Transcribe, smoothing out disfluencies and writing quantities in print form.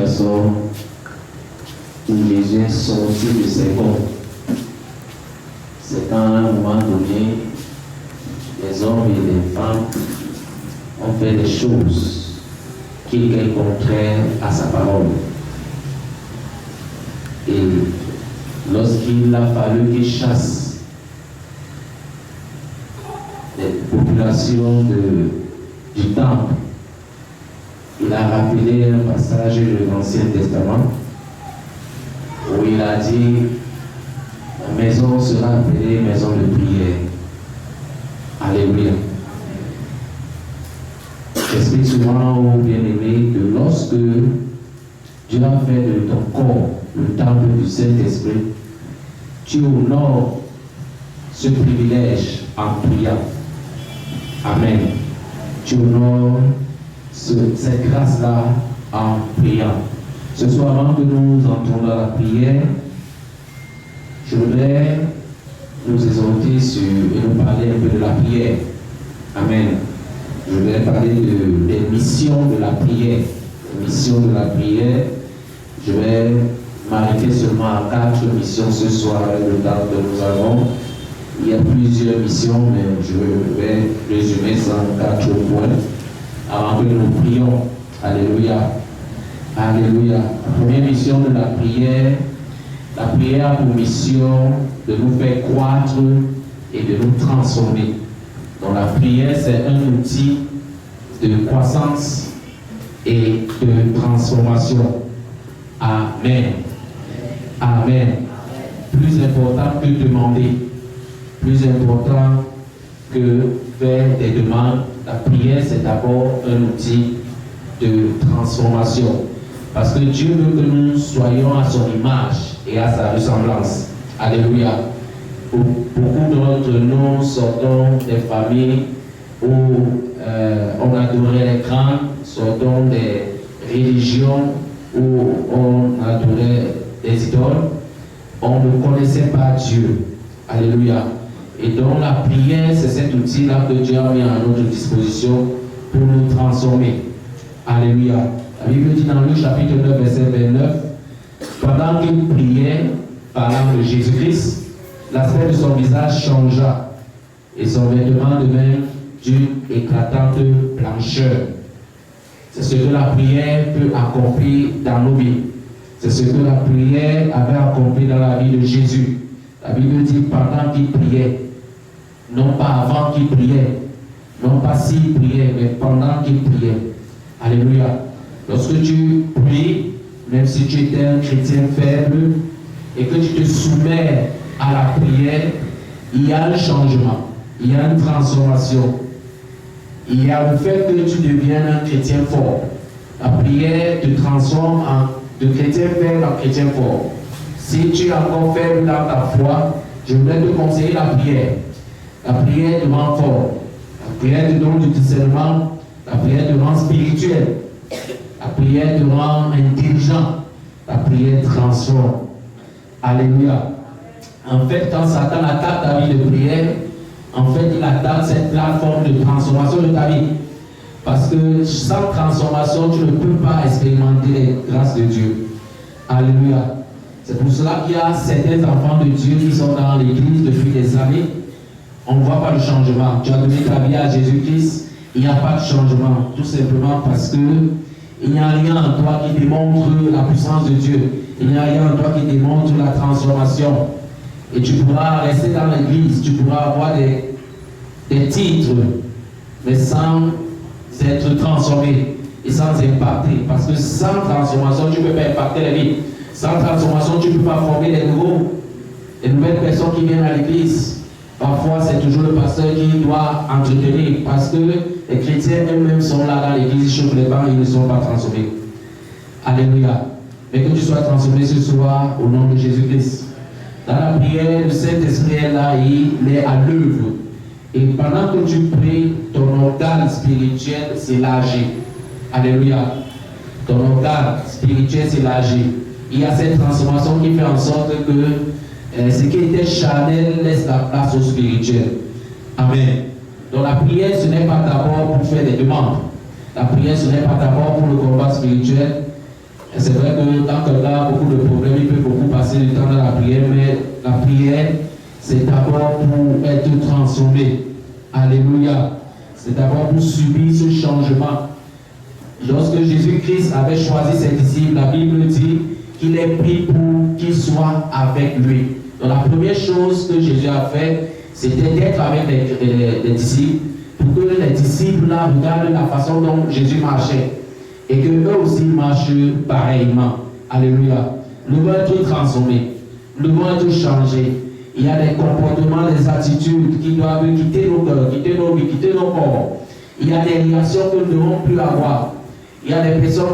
situation où Jésus est sorti de ses gonds. C'est quand à un moment donné, les hommes et les femmes ont fait des choses qui étaient contraires à sa parole. Et lorsqu'il a fallu qu'il chasse les populations du temple, il a rappelé un passage de l'Ancien Testament où il a dit: la maison sera appelée maison de prière. Alléluia. J'explique souvent aux bien-aimés que lorsque Dieu a fait de ton corps le temple du Saint-Esprit, tu honores ce privilège en priant. Amen. Tu honores cette grâce-là en priant. Ce soir, avant que nous entrons dans la prière, je voudrais nous exhorter et nous parler un peu de la prière. Amen. Je voudrais parler des missions de la prière. Les missions de la prière, je vais m'arrêter seulement à 4 missions ce soir, le temps que nous avons. Il y a plusieurs missions, mais je vais résumer ça en 4 points avant que nous prions. Alléluia. Alléluia. La première mission de la prière a pour mission de nous faire croître et de nous transformer. Donc la prière, c'est un outil de croissance et de transformation. Amen. Amen. Plus important que demander, plus important que faire des demandes, la prière, c'est d'abord un outil de transformation. Parce que Dieu veut que nous soyons à son image et à sa ressemblance. Alléluia. Beaucoup d'entre nous sortons des familles où on adorait l'écran, sortons des religions où on adorait des idoles. On ne connaissait pas Dieu. Alléluia. Et donc la prière, c'est cet outil-là que Dieu a mis à notre disposition pour nous transformer. Alléluia. La Bible dit dans Luc chapitre 9, verset 29, pendant qu'il priait, parlant de Jésus-Christ, l'aspect de son visage changea et son vêtement devint d'une éclatante blancheur. C'est ce que la prière peut accomplir dans nos vies. C'est ce que la prière avait accompli dans la vie de Jésus. La Bible dit pendant qu'il priait, non pas avant qu'il priait, non pas s'il priait, mais pendant qu'il priait. Alléluia. Lorsque tu pries, même si tu étais un chrétien faible et que tu te soumets à la prière, il y a un changement, il y a une transformation. Il y a le fait que tu deviennes un chrétien fort. La prière te transforme de chrétien faible en chrétien fort. Si tu es encore faible dans ta foi, je voudrais te conseiller la prière. La prière te rend fort. La prière te donne du discernement. La prière te rend spirituel. La prière te rend intelligent. La prière transforme. Alléluia. En fait, quand Satan attaque ta vie de prière, en fait, il attaque cette plateforme de transformation de ta vie. Parce que sans transformation, tu ne peux pas expérimenter les grâces de Dieu. Alléluia. C'est pour cela qu'il y a certains enfants de Dieu qui sont dans l'église depuis des années. On ne voit pas le changement. Tu as donné ta vie à Jésus-Christ, il n'y a pas de changement. Tout simplement parce que il n'y a rien en toi qui démontre la puissance de Dieu. Il n'y a rien en toi qui démontre la transformation. Et tu pourras rester dans l'église, tu pourras avoir des titres, mais sans être transformé et sans impacter. Parce que sans transformation, tu ne peux pas impacter la vie. Sans transformation, tu ne peux pas former des nouvelles personnes qui viennent à l'église. Parfois, c'est toujours le pasteur qui doit entretenir parce que les chrétiens eux-mêmes sont là dans l'église, ils chauffent les bancs et ils ne sont pas transformés. Alléluia. Mais que tu sois transformé ce soir au nom de Jésus-Christ. Dans la prière, le Saint-Esprit est là, il est à l'œuvre. Et pendant que tu pries, ton organe spirituel s'élargit. Alléluia. Ton organe spirituel s'élargit. Il y a cette transformation qui fait en sorte que ce qui était charnel laisse la place au spirituel. Amen. Donc la prière, ce n'est pas d'abord pour faire des demandes. La prière, ce n'est pas d'abord pour le combat spirituel. Et c'est vrai que quand quelqu'un a beaucoup de problèmes, il peut beaucoup passer du temps dans la prière, mais la prière, c'est d'abord pour être transformé. Alléluia. C'est d'abord pour subir ce changement. Lorsque Jésus-Christ avait choisi ses disciples, la Bible dit qu'il est pris pour qu'ils soient avec lui. Donc la première chose que Jésus a fait, c'était d'être avec les disciples, pour que les disciples là regardent la façon dont Jésus marchait et que eux aussi marchent pareillement. Alléluia. Nous devons être transformés, nous devons être changés. Il y a des comportements, des attitudes qui doivent quitter nos cœurs, quitter nos vies, quitter nos corps. Il y a des réactions que nous ne devons plus avoir. Il y a des personnes